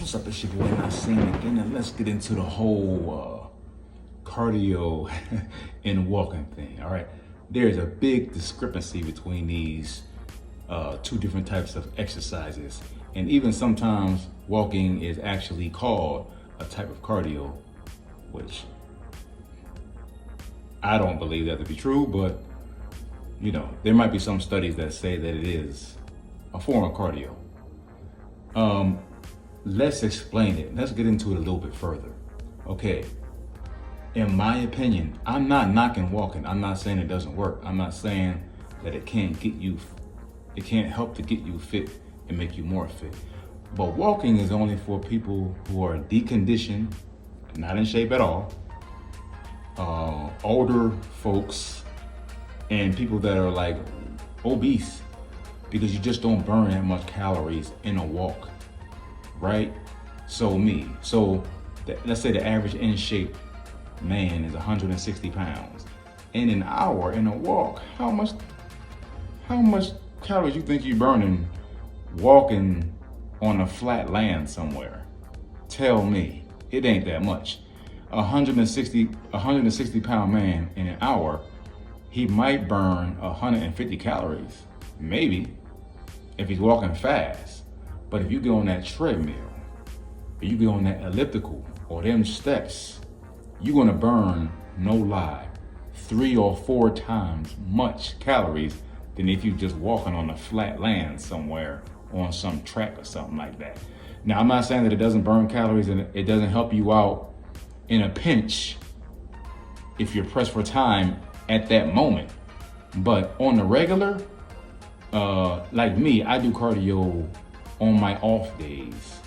What's up, it's your boy Nassim again, and let's get into the whole cardio and walking thing. All right, there's a big discrepancy between these two different types of exercises, and even sometimes walking is actually called a type of cardio, which I don't believe that to be true, but you know, there might be some studies that say that it is a form of cardio. Let's explain it. Let's get into it a little bit further. Okay. In my opinion, I'm not knocking walking. I'm not saying it doesn't work. I'm not saying that it can't help to get you fit and make you more fit. But walking is only for people who are deconditioned, not in shape at all, older folks, and people that are like obese, because you just don't burn that much calories in a walk. Right? So let's say the average in shape man is 160 pounds. In an hour in a walk, how much calories you think you're burning walking on a flat land somewhere? Tell me, it ain't that much. 160 pound man in an hour, he might burn 150 calories, maybe, if he's walking fast. But if you get on that treadmill, or you get on that elliptical, or them steps, you're gonna burn, no lie, 3 or 4 times much calories than if you just walking on a flat land somewhere on some track or something like that. Now, I'm not saying that it doesn't burn calories and it doesn't help you out in a pinch if you're pressed for time at that moment. But on the regular, like me, I do cardio on my off days,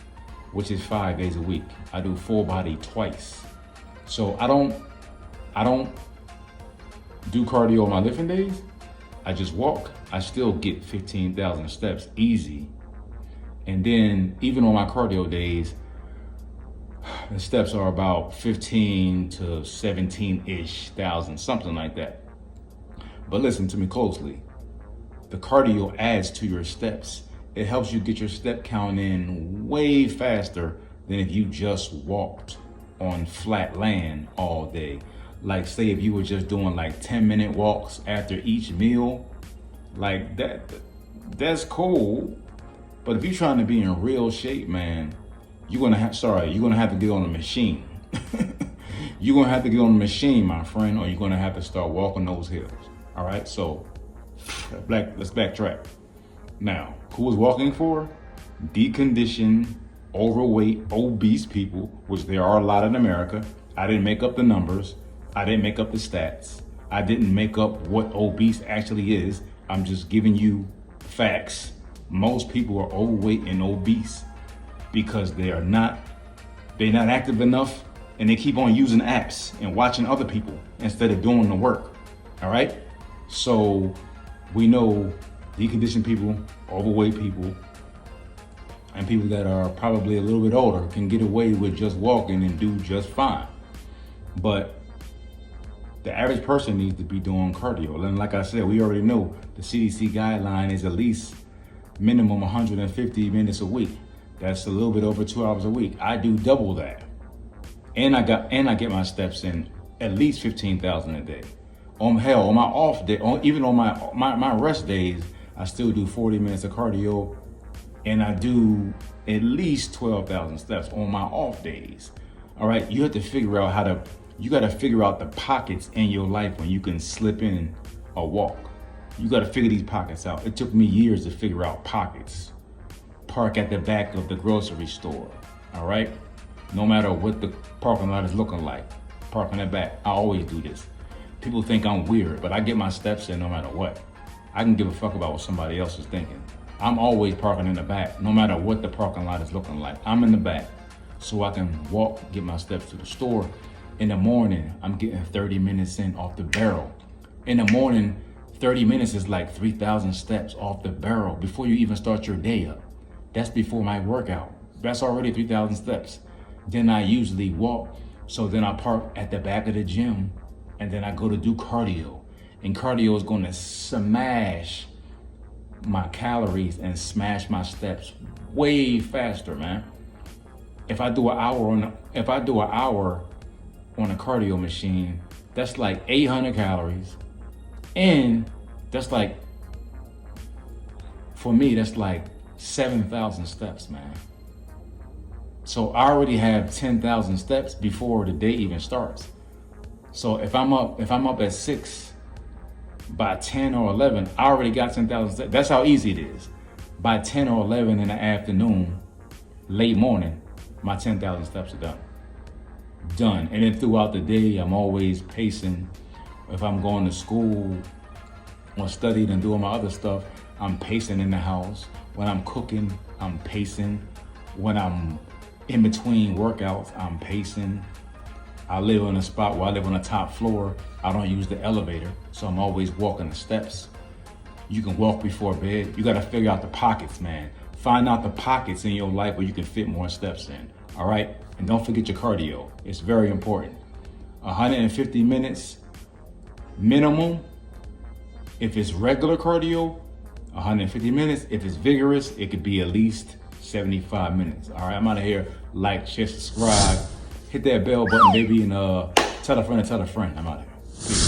which is 5 days a week. I do full body twice. So I don't do cardio on my lifting days. I just walk. I still get 15,000 steps easy. And then even on my cardio days, the steps are about 15 to 17-ish thousand, something like that. But listen to me closely. The cardio adds to your steps. It helps you get your step count in way faster than if you just walked on flat land all day. Like, say if you were just doing like 10-minute walks after each meal, like that's cool. But if you're trying to be in real shape, man, you're gonna have to get on a machine. You're gonna have to get on the machine, my friend, or you're gonna have to start walking those hills. All right, so let's backtrack. Now, who was walking for? Deconditioned, overweight, obese people, which there are a lot in America. I didn't make up the numbers. I didn't make up the stats. I didn't make up what obese actually is. I'm just giving you facts. Most people are overweight and obese because they're not active enough, and they keep on using apps and watching other people instead of doing the work. All right? So we know deconditioned people, overweight people, and people that are probably a little bit older can get away with just walking and do just fine. But the average person needs to be doing cardio. And like I said, we already know the CDC guideline is at least minimum 150 minutes a week. That's a little bit over 2 hours a week. I do double that. And I get my steps in at least 15,000 a day. On my off day, even on my rest days, I still do 40 minutes of cardio, and I do at least 12,000 steps on my off days. All right, you have to figure out you got to figure out the pockets in your life when you can slip in a walk. You got to figure these pockets out. It took me years to figure out pockets. Park at the back of the grocery store. All right, no matter what the parking lot is looking like, park in the back. I always do this. People think I'm weird, but I get my steps in no matter what. I can give a fuck about what somebody else is thinking. I'm always parking in the back, no matter what the parking lot is looking like. I'm in the back so I can walk, get my steps to the store. In the morning, I'm getting 30 minutes in off the barrel. In the morning, 30 minutes is like 3,000 steps off the barrel before you even start your day up. That's before my workout. That's already 3,000 steps. Then I usually walk. So then I park at the back of the gym, and then I go to do cardio. And cardio is gonna smash my calories and smash my steps way faster, man. If I do an hour on a cardio machine, that's like 800 calories, and that's like, for me, that's like 7,000 steps, man. So I already have 10,000 steps before the day even starts. So if I'm up at 6, by 10 or 11, I already got 10,000 steps. That's how easy it is. By 10 or 11 in the afternoon, late morning, my 10,000 steps are done. And then throughout the day, I'm always pacing. If I'm going to school or studying and doing my other stuff, I'm pacing in the house. When I'm cooking, I'm pacing. When I'm in between workouts, I'm pacing. I live in a spot where I live on the top floor. I don't use the elevator, so I'm always walking the steps. You can walk before bed. You gotta figure out the pockets, man. Find out the pockets in your life where you can fit more steps in, all right? And don't forget your cardio. It's very important. 150 minutes minimum. If it's regular cardio, 150 minutes. If it's vigorous, it could be at least 75 minutes. All right, I'm out of here. Like, share, subscribe. Hit that bell button, baby, and tell a friend to tell a friend. I'm out of here. Peace.